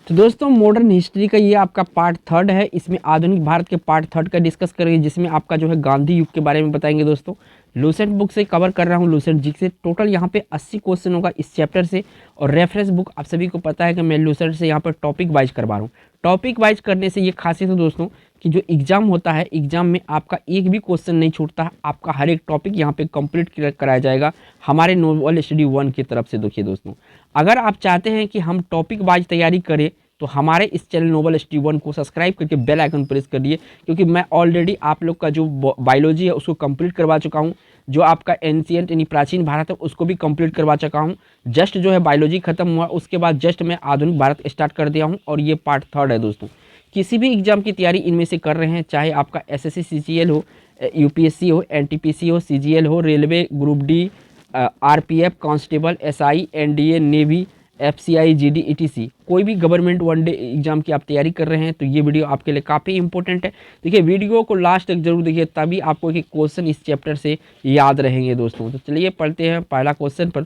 तो दोस्तों modern history का ये आपका पार्ट थर्ड है। इसमें आधुनिक भारत के पार्ट थर्ड का डिस्कस करेंगे, जिसमें आपका जो है गांधी युग के बारे में बताएंगे। दोस्तों लूसेंट बुक से कवर कर रहा हूँ, लूसेंट जी से। टोटल यहाँ पे 80 क्वेश्चन होगा इस चैप्टर से। और रेफरेंस बुक आप सभी को पता है कि मैं लूसेंट से यहाँ पर टॉपिक वाइज करवा रहा हूँ। टॉपिक वाइज करने से ये खासियत है दोस्तों कि जो एग्जाम होता है, एग्जाम में आपका एक भी क्वेश्चन नहीं छूटता है। आपका हर एक टॉपिक यहाँ पे कंप्लीट कराया जाएगा हमारे नोबल स्टडी 1 की तरफ से। देखिए दोस्तों, अगर आप चाहते हैं कि हम टॉपिक वाइज तैयारी करें तो हमारे इस चैनल नोबल स्टडी 1 को सब्सक्राइब करके बेल आइकन प्रेस कर दिए, क्योंकि मैं ऑलरेडी आप लोग का जो बायोलॉजी है उसको कंप्लीट करवा चुका हूँ। जो आपका एंशिएंट यानी प्राचीन भारत है उसको भी कंप्लीट करवा चुका हूँ। जस्ट जो है बायोलॉजी खत्म हुआ, उसके बाद जस्ट मैं आधुनिक भारत स्टार्ट कर दिया हूँ और ये पार्ट थर्ड है। दोस्तों किसी भी एग्जाम की तैयारी इनमें से कर रहे हैं, चाहे आपका एसएससी सीजीएल हो, यूपीएससी हो, एनटीपीसी हो, सीजीएल हो, railway, group D, RPF, constable, SI, NDA, navy, FCI, GD, etc, कोई भी गवर्नमेंट वन डे एग्जाम की आप तैयारी कर रहे हैं तो ये वीडियो आपके लिए काफ़ी इंपॉर्टेंट है। देखिए वीडियो को लास्ट तक जरूर देखिए, तभी आपको एक क्वेश्चन इस चैप्टर से याद रहेंगे। दोस्तों तो चलिए पढ़ते हैं पहला क्वेश्चन पर।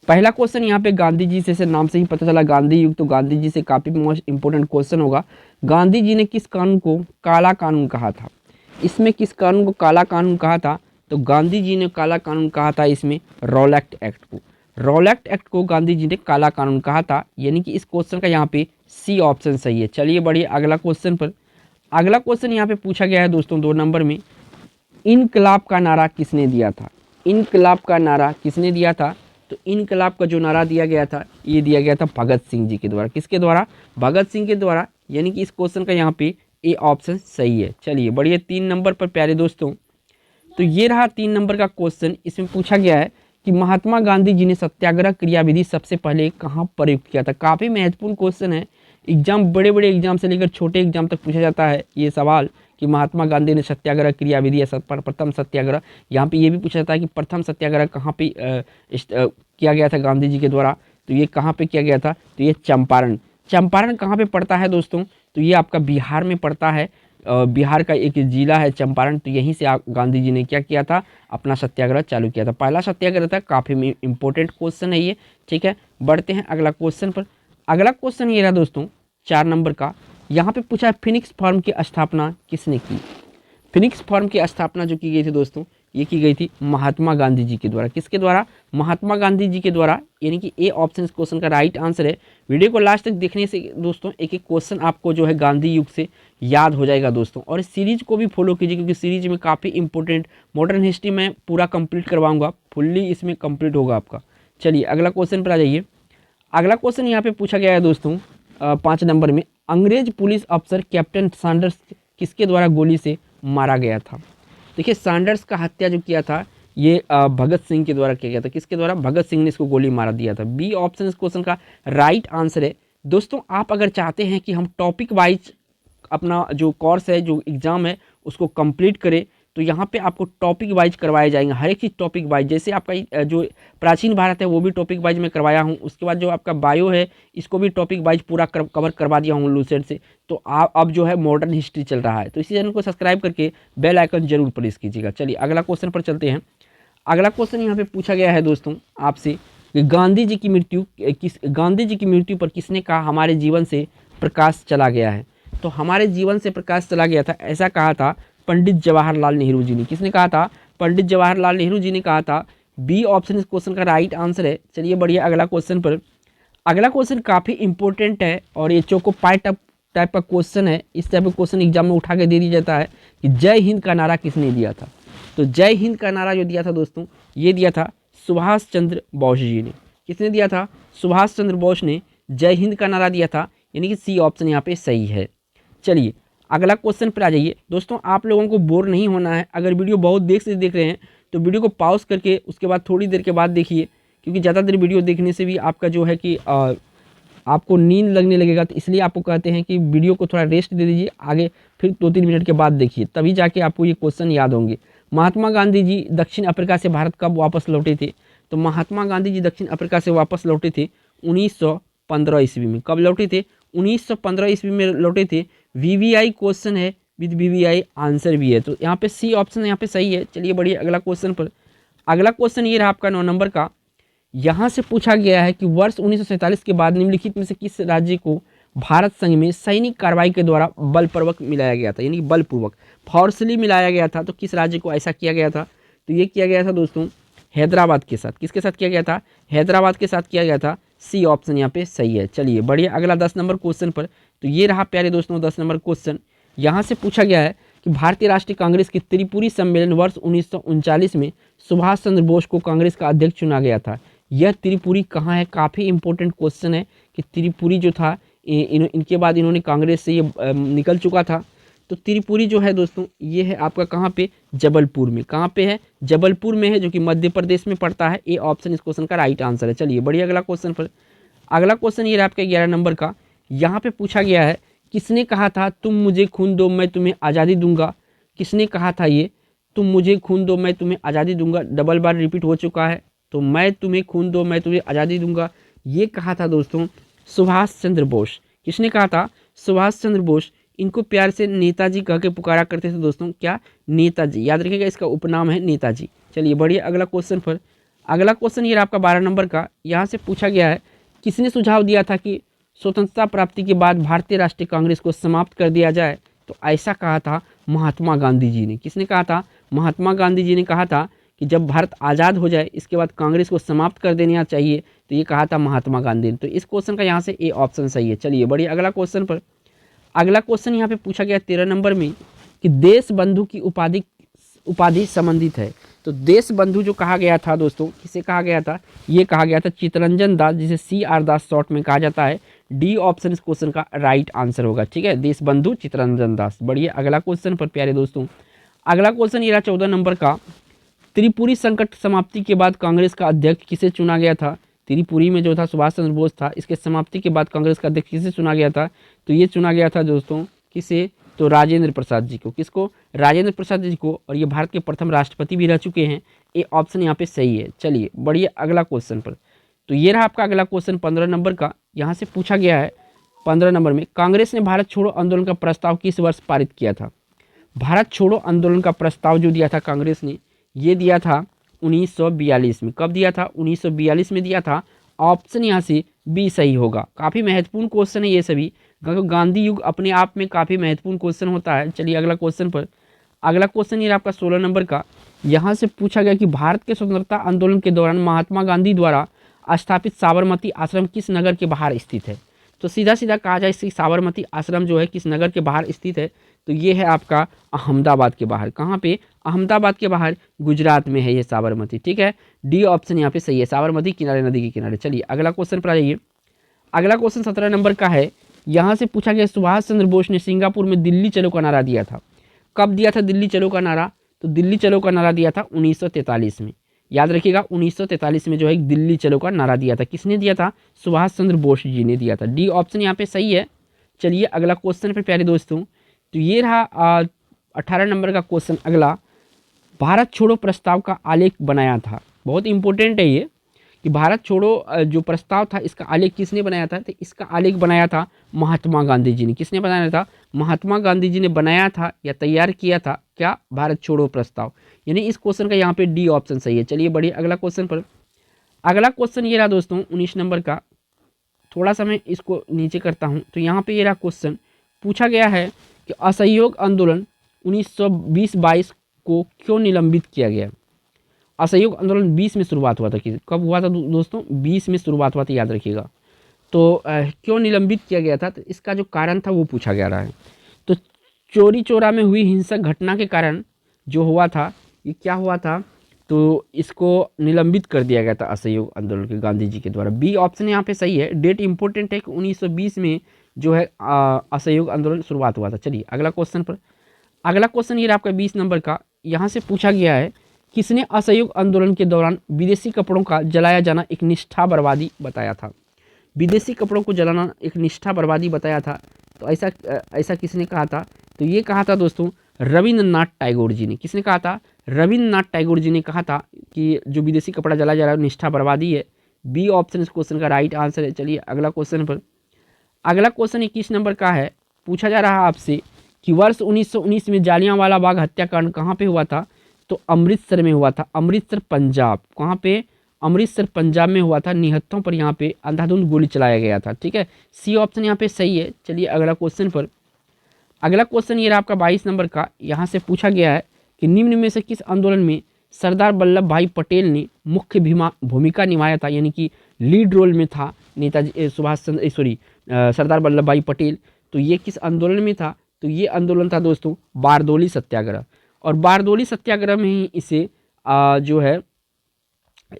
पहला क्वेश्चन यहाँ पे गांधी जी से नाम से ही पता चला गांधी युग, तो गांधी जी से काफ़ी मोस्ट इंपॉर्टेंट क्वेश्चन होगा। गांधी जी ने किस कानून को काला कानून कहा था? इसमें किस कानून को काला कानून कहा था? तो गांधी जी ने काला कानून कहा था इसमें रॉलेट एक्ट को। रॉलेट एक्ट को गांधी जी ने काला कानून कहा था, यानी कि इस क्वेश्चन का यहाँ पे सी ऑप्शन सही है। चलिए बढ़िए अगला क्वेश्चन पर। अगला क्वेश्चन यहाँ पे पूछा गया है दोस्तों 2 नंबर में, इनकलाब का नारा किसने दिया था? इनकलाब का नारा किसने दिया था? तो इनकलाब का जो नारा दिया गया था ये दिया गया था भगत सिंह जी के द्वारा। किसके द्वारा? भगत सिंह के द्वारा, यानी कि इस क्वेश्चन का यहाँ पे ए ऑप्शन सही है। चलिए बढ़िए 3 नंबर पर प्यारे दोस्तों, तो ये रहा 3 नंबर का क्वेश्चन। इसमें पूछा गया है कि महात्मा गांधी जी ने सत्याग्रह क्रियाविधि सबसे पहले कहाँ प्रयुक्त किया था? काफ़ी महत्वपूर्ण क्वेश्चन है। एग्जाम, बड़े बड़े एग्जाम से लेकर छोटे एग्जाम तक पूछा जाता है ये सवाल कि महात्मा गांधी ने सत्याग्रह क्रियाविधि या प्रथम सत्याग्रह, यहाँ पे ये भी पूछा जाता है कि प्रथम सत्याग्रह कहाँ पे किया गया था गांधी जी के द्वारा? तो ये कहाँ पे किया गया था? तो ये चंपारण। चंपारण कहाँ पे पड़ता है दोस्तों? तो ये आपका बिहार में पड़ता है। बिहार का एक जिला है चंपारण, तो यहीं से गांधी जी ने क्या किया था? अपना सत्याग्रह चालू किया था। पहला सत्याग्रह था। काफ़ी इंपॉर्टेंट क्वेश्चन है ये, ठीक है। बढ़ते हैं अगला क्वेश्चन पर। अगला क्वेश्चन ये रहा दोस्तों 4 नंबर का। यहाँ पे पूछा है फिनिक्स फर्म की स्थापना किसने की? फिनिक्स फर्म की स्थापना जो की गई थी दोस्तों, ये की गई थी महात्मा गांधी जी के द्वारा। किसके द्वारा? महात्मा गांधी जी के द्वारा, यानी कि ए ऑप्शन इस क्वेश्चन का राइट आंसर है। वीडियो को लास्ट तक देखने से दोस्तों एक एक क्वेश्चन आपको जो है गांधी युग से याद हो जाएगा दोस्तों। और इस सीरीज को भी फॉलो कीजिए, क्योंकि सीरीज में काफ़ी इंपॉर्टेंट मॉडर्न हिस्ट्री में पूरा कंप्लीट करवाऊंगा, फुल्ली इसमें कंप्लीट होगा आपका। चलिए अगला क्वेश्चन पर आ जाइए। अगला क्वेश्चन यहाँ पे पूछा गया है दोस्तों 5 नंबर में, अंग्रेज पुलिस अफसर कैप्टन सैंडर्स किसके द्वारा गोली से मारा गया था? देखिए सैंडर्स का हत्या जो किया था ये भगत सिंह के द्वारा किया गया था। किसके द्वारा? भगत सिंह ने इसको गोली मारा दिया था। बी ऑप्शन इस क्वेश्चन का राइट आंसर है। दोस्तों आप अगर चाहते हैं कि हम टॉपिक वाइज अपना जो कोर्स है, जो एग्ज़ाम है, उसको कंप्लीट करें, तो यहाँ पे आपको टॉपिक वाइज करवाए जाएंगे। हर एक चीज़ टॉपिक वाइज, जैसे आपका जो प्राचीन भारत है वो भी टॉपिक वाइज मैं करवाया हूँ। उसके बाद जो आपका बायो है इसको भी टॉपिक वाइज पूरा कवर करवा दिया हूँ लूसेंट से। तो आप अब जो है मॉडर्न हिस्ट्री चल रहा है, तो इसी चैनल को सब्सक्राइब करके बेल आइकन जरूर प्रेस कीजिएगा। चलिए अगला क्वेश्चन पर चलते हैं। अगला क्वेश्चन यहाँ पे पूछा गया है दोस्तों आपसे कि गांधी जी की मृत्यु पर किसने कहा हमारे जीवन से प्रकाश चला गया है? तो हमारे जीवन से प्रकाश चला गया था, ऐसा कहा था पंडित जवाहरलाल नेहरू जी ने। किसने कहा था? पंडित जवाहरलाल नेहरू जी ने कहा था। बी ऑप्शन इस क्वेश्चन का राइट आंसर है। चलिए बढ़िया अगला क्वेश्चन पर। अगला क्वेश्चन काफ़ी इंपॉर्टेंट है और ये चोको पाई टाइप का क्वेश्चन है। इस टाइप का क्वेश्चन एग्जाम में उठा के दे दिया जाता है कि जय हिंद का नारा किसने दिया था? तो जय हिंद का नारा जो दिया था दोस्तों, ये दिया था सुभाष चंद्र बोस जी ने। किसने दिया था? सुभाष चंद्र बोस ने जय हिंद का नारा दिया था, यानी कि सी ऑप्शन यहाँ पे सही है। चलिए अगला क्वेश्चन पर आ जाइए। दोस्तों आप लोगों को बोर नहीं होना है। अगर वीडियो बहुत देर से देख रहे हैं तो वीडियो को पॉज करके उसके बाद थोड़ी देर के बाद देखिए, क्योंकि ज़्यादा देर वीडियो देखने से भी आपका जो है कि आपको नींद लगने लगेगा। तो इसलिए आपको कहते हैं कि वीडियो को थोड़ा रेस्ट दे दीजिए, आगे फिर 2-3 मिनट के बाद देखिए, तभी जाके आपको ये क्वेश्चन याद होंगे। महात्मा गांधी जी दक्षिण अफ्रीका से भारत कब वापस लौटे थे? तो महात्मा गांधी जी दक्षिण अफ्रीका से वापस लौटे थे 1915 ईस्वी में। कब लौटे थे? 1915 ईस्वी में लौटे थे। वीवीआई क्वेश्चन है, विद वीवीआई आंसर भी है, तो यहाँ पे सी ऑप्शन यहाँ पे सही है। चलिए बढ़िए अगला क्वेश्चन पर। अगला क्वेश्चन ये रहा आपका 9 नंबर का यहाँ से पूछा गया है कि वर्ष 1947 के बाद निम्नलिखित में से किस राज्य को भारत संघ में सैनिक कार्रवाई के द्वारा बलपूर्वक मिलाया गया था, यानी कि बलपूर्वक फोर्सली मिलाया गया था। तो किस राज्य को ऐसा किया गया था? तो ये किया गया था दोस्तों हैदराबाद के साथ। किसके साथ किया गया था? हैदराबाद के साथ किया गया था। सी ऑप्शन यहाँ पे सही है। चलिए बढ़िया, अगला 10 नंबर क्वेश्चन पर। तो ये रहा प्यारे दोस्तों 10 नंबर क्वेश्चन। यहाँ से पूछा गया है कि भारतीय राष्ट्रीय कांग्रेस की त्रिपुरी सम्मेलन वर्ष 1939 में सुभाष चंद्र बोस को कांग्रेस का अध्यक्ष चुना गया था। यह त्रिपुरी कहाँ है? काफ़ी इंपॉर्टेंट क्वेश्चन है कि त्रिपुरी जो था इनके बाद इन्होंने कांग्रेस से ये निकल चुका था। तो त्रिपुरी जो है दोस्तों ये है आपका कहाँ पे? जबलपुर में। कहाँ पे है? जबलपुर में है, जो कि मध्य प्रदेश में पड़ता है। ए ऑप्शन इस क्वेश्चन का राइट आंसर है। चलिए बढ़िया, अगला क्वेश्चन पर। अगला क्वेश्चन ये रहा आपका 11 नंबर का। यहाँ पे पूछा गया है किसने कहा था तुम मुझे खून दो मैं तुम्हें आज़ादी दूंगा? किसने कहा था ये? तुम मुझे खून दो मैं तुम्हें आज़ादी दूंगा। डबल बार रिपीट हो चुका है। तो मैं तुम्हें खून दो मैं तुम्हें आज़ादी दूंगा, ये कहा था दोस्तों सुभाष चंद्र बोस। किसने कहा था? सुभाष चंद्र बोस। इनको प्यार से नेताजी कह के पुकारा करते थे दोस्तों। क्या? नेताजी। याद रखिएगा, इसका उपनाम है नेताजी। चलिए बढ़िया, अगला क्वेश्चन पर। अगला क्वेश्चन ये आपका 12 नंबर का। यहाँ से पूछा गया है किसने सुझाव दिया था कि स्वतंत्रता प्राप्ति के बाद भारतीय राष्ट्रीय कांग्रेस को समाप्त कर दिया जाए? तो ऐसा कहा था महात्मा गांधी जी ने। किसने कहा था? महात्मा गांधी जी ने कहा था कि जब भारत आज़ाद हो जाए इसके बाद कांग्रेस को समाप्त कर देना चाहिए। तो ये कहा था महात्मा गांधी ने। तो इस क्वेश्चन का यहाँ से ए ऑप्शन सही है। चलिए बढ़िया, अगला क्वेश्चन पर। अगला क्वेश्चन यहाँ पे पूछा गया 13 नंबर में कि देश बंधु की उपाधि संबंधित है। तो देश बंधु जो कहा गया था दोस्तों, किसे कहा गया था? ये कहा गया था चित्तरंजन दास, जिसे CR दास शॉर्ट में कहा जाता है। डी ऑप्शन इस क्वेश्चन का राइट आंसर होगा। ठीक है, देश बंधु चित्तरंजन दास। बढ़िया, अगला क्वेश्चन पर प्यारे दोस्तों। अगला क्वेश्चन ये रहा 14 नंबर का। त्रिपुरी संकट समाप्ति के बाद कांग्रेस का अध्यक्ष किसे चुना गया था? त्रिपुरी में जो था सुभाष चंद्र बोस था, इसके समाप्ति के बाद कांग्रेस का अध्यक्ष किसे चुना गया था? तो ये चुना गया था दोस्तों किसे? तो राजेंद्र प्रसाद जी को। किसको? राजेंद्र प्रसाद जी को। और ये भारत के प्रथम राष्ट्रपति भी रह चुके हैं। ये ऑप्शन यहाँ पे सही है। चलिए बढ़िया, अगला क्वेश्चन पर। तो ये रहा आपका अगला क्वेश्चन 15 नंबर का। यहाँ से पूछा गया है 15 नंबर में कांग्रेस ने भारत छोड़ो आंदोलन का प्रस्ताव किस वर्ष पारित किया था? भारत छोड़ो आंदोलन का प्रस्ताव जो दिया था कांग्रेस ने, ये दिया था 1942 में। कब दिया था? 1942 में दिया था। ऑप्शन यहाँ से बी सही होगा। काफ़ी महत्वपूर्ण क्वेश्चन है ये सभी, क्योंकि गांधी युग अपने आप में काफ़ी महत्वपूर्ण क्वेश्चन होता है। चलिए अगला क्वेश्चन पर। अगला क्वेश्चन ये आपका 16 नंबर का। यहाँ से पूछा गया कि भारत के स्वतंत्रता आंदोलन के दौरान महात्मा गांधी द्वारा स्थापित साबरमती आश्रम किस नगर के बाहर स्थित है? तो सीधा सीधा कहा जाए इसकी साबरमती आश्रम जो है किस नगर के बाहर स्थित है? तो ये है आपका अहमदाबाद के बाहर। कहाँ पे? अहमदाबाद के बाहर, गुजरात में है ये साबरमती। ठीक है, डी ऑप्शन यहाँ पे सही है, साबरमती किनारे, नदी के किनारे। चलिए अगला क्वेश्चन पर आ जाइए। अगला क्वेश्चन 17 नंबर का है। यहाँ से पूछा गया सुभाष चंद्र बोस ने सिंगापुर में दिल्ली चलो का नारा दिया था। कब दिया था दिल्ली चलो का नारा? तो दिल्ली चलो का नारा दिया था 1943 में। याद रखिएगा 1943 में जो है दिल्ली चलो का नारा दिया था। किसने दिया था? सुभाष चंद्र बोस जी ने दिया था। डी ऑप्शन यहाँ पे सही है। चलिए अगला क्वेश्चन पे प्यारे दोस्तों। तो ये रहा 18 नंबर का क्वेश्चन। अगला, भारत छोड़ो प्रस्ताव का आलेख बनाया था। बहुत इंपॉर्टेंट है ये कि भारत छोड़ो जो प्रस्ताव था इसका आलेख किसने बनाया था? तो इसका आलेख बनाया था महात्मा गांधी जी ने। किसने बनाया था? महात्मा गांधी जी ने बनाया था या तैयार किया था। क्या? भारत छोड़ो प्रस्ताव। यानी इस क्वेश्चन का यहाँ पे डी ऑप्शन सही है। चलिए बढ़िए, अगला क्वेश्चन पर। अगला क्वेश्चन ये रहा दोस्तों 19 नंबर का। थोड़ा सा मैं इसको नीचे करता हूँ। तो यहाँ पे ये रहा क्वेश्चन, पूछा गया है कि असहयोग आंदोलन 1920-22 को क्यों निलंबित किया गया? असहयोग आंदोलन 20 में शुरुआत हुआ था। कि कब हुआ था दोस्तों? 20 में शुरुआत हुआ था, याद रखिएगा। तो क्यों निलंबित किया गया था? तो इसका जो कारण था वो पूछा गया रहा है। तो चोरी चोरा में हुई हिंसक घटना के कारण जो हुआ था, ये क्या हुआ था? तो इसको निलंबित कर दिया गया था असहयोग आंदोलन के गांधी जी के द्वारा। बी ऑप्शन यहाँ पे सही है। डेट इंपॉर्टेंट है कि 1920 में जो है असहयोग आंदोलन शुरुआत हुआ था। चलिए अगला क्वेश्चन पर। अगला क्वेश्चन ये आपका 20 नंबर का। यहाँ से पूछा गया है किसने असहयोग आंदोलन के दौरान विदेशी कपड़ों का जलाया जाना एक निष्ठा बर्बादी बताया था? विदेशी कपड़ों को जलाना एक निष्ठा बर्बादी बताया था। तो ऐसा किसने कहा था? तो ये कहा था दोस्तों रविंद्रनाथ टैगोर जी ने। किसने कहा था? रविंद्रनाथ टैगोर जी ने कहा था कि जो विदेशी कपड़ा जलाया जा रहा है निष्ठा बर्बादी है। बी ऑप्शन इस क्वेश्चन का राइट आंसर है। चलिए अगला क्वेश्चन पर। अगला क्वेश्चन 21 नंबर का है। पूछा जा रहा है आपसे कि वर्ष 1919 में जालियांवाला बाग हत्याकांड कहाँ पे हुआ था? तो अमृतसर में हुआ था। अमृतसर पंजाब। कहाँ पे? अमृतसर पंजाब में हुआ था। निहत्थों पर यहाँ पे अंधाधुंध गोली चलाया गया था। ठीक है, सी ऑप्शन यहाँ पे सही है। चलिए अगला क्वेश्चन पर। अगला क्वेश्चन ये रहा आपका 22 नंबर का। यहाँ से पूछा गया है कि निम्न में से किस आंदोलन में सरदार वल्लभ भाई पटेल ने मुख्य भूमिका निभाया था, यानी कि लीड रोल में था नेताजी सुभाष चंद्र सरदार वल्लभ भाई पटेल। तो ये किस आंदोलन में था? तो ये आंदोलन था दोस्तों बारदोली सत्याग्रह। और बारदोली सत्याग्रह में ही इसे जो है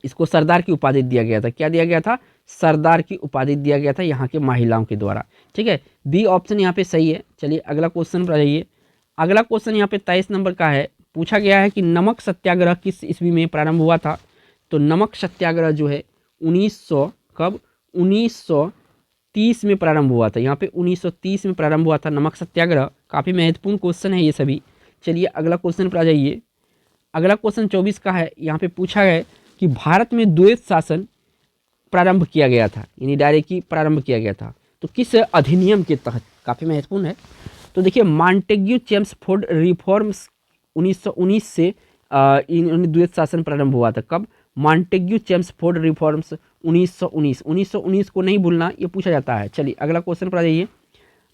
इसको सरदार की उपाधि दिया गया था। क्या दिया गया था? सरदार की उपाधि दिया गया था यहाँ के महिलाओं के द्वारा। ठीक है, बी ऑप्शन यहाँ पे सही है। चलिए अगला क्वेश्चन पर आ जाइए। अगला क्वेश्चन यहाँ पे 23 नंबर का है। पूछा गया है कि नमक सत्याग्रह किस ईस्वी में प्रारंभ हुआ था? तो नमक सत्याग्रह जो है 1930 में प्रारंभ हुआ था। यहाँ पे 1930 में प्रारंभ हुआ था नमक सत्याग्रह। काफ़ी महत्वपूर्ण क्वेश्चन है ये सभी। चलिए अगला क्वेश्चन पर आ जाइए। अगला क्वेश्चन 24 का है। यहाँ पे पूछा है कि भारत में द्वैत शासन प्रारंभ किया गया था, यानी डायरेक्टली प्रारंभ किया गया था। तो किस अधिनियम के तहत? काफ़ी महत्वपूर्ण है। तो देखिए मांटेग्यू चेम्सफोर्ड रिफॉर्म्स 1919 से द्वैत शासन प्रारंभ हुआ था। कब? मांटेग्यू चेम्सफोर्ड रिफॉर्म्स 1919 को नहीं भूलना, ये पूछा जाता है। चलिए अगला क्वेश्चन पर आ जाइए।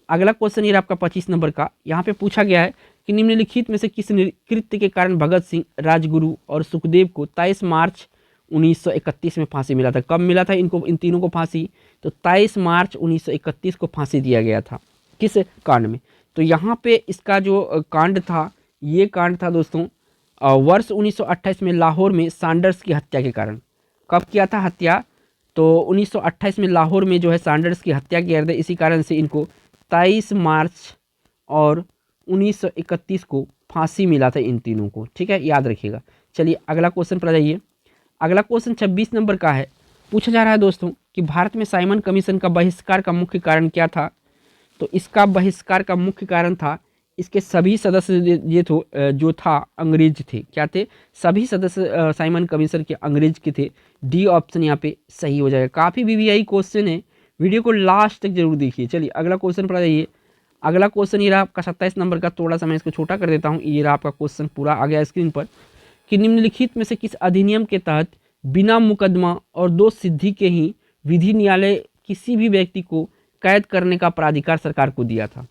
अगला क्वेश्चन ये आपका 25 नंबर का। यहाँ पे पूछा गया है कि निम्नलिखित में से किस कृत्य के कारण भगत सिंह, राजगुरु और सुखदेव को 23 मार्च 1931 में फांसी मिला था? कब मिला था इन तीनों को फांसी? तो 23 मार्च 1931 को फांसी दिया गया था। किस कांड में? तो यहाँ पे इसका जो कांड था, ये कांड था दोस्तों वर्ष 1928 में लाहौर में सैंडर्स की हत्या के कारण। कब किया था हत्या? तो 1928 में लाहौर में जो है सैंडर्स की हत्या किया था। इसी कारण से इनको 23 मार्च और 1931 को फांसी मिला था इन तीनों को। ठीक है, याद रखिएगा। चलिए अगला क्वेश्चन पर आ जाइए। अगला क्वेश्चन 26 नंबर का है। पूछा जा रहा है दोस्तों कि भारत में साइमन कमीशन का बहिष्कार का मुख्य कारण क्या था? तो इसका बहिष्कार का मुख्य कारण था इसके सभी सदस्य जो था अंग्रेज थे। क्या थे? सभी सदस्य साइमन कमीशन के अंग्रेज के थे। डी ऑप्शन यहाँ पे सही हो जाएगा। काफ़ी वीवीआई क्वेश्चन है, वीडियो को लास्ट तक जरूर देखिए। चलिए अगला क्वेश्चन पर आ जाइए। अगला क्वेश्चन ये रहा आपका 27 नंबर का। थोड़ा सा मैं इसको छोटा कर देता हूँ। ये रहा आपका क्वेश्चन पूरा आ गया स्क्रीन पर कि निम्नलिखित में से किस अधिनियम के तहत बिना मुकदमा और दोष सिद्धि के ही विधि न्यायालय किसी भी व्यक्ति को कैद करने का प्राधिकार सरकार को दिया था?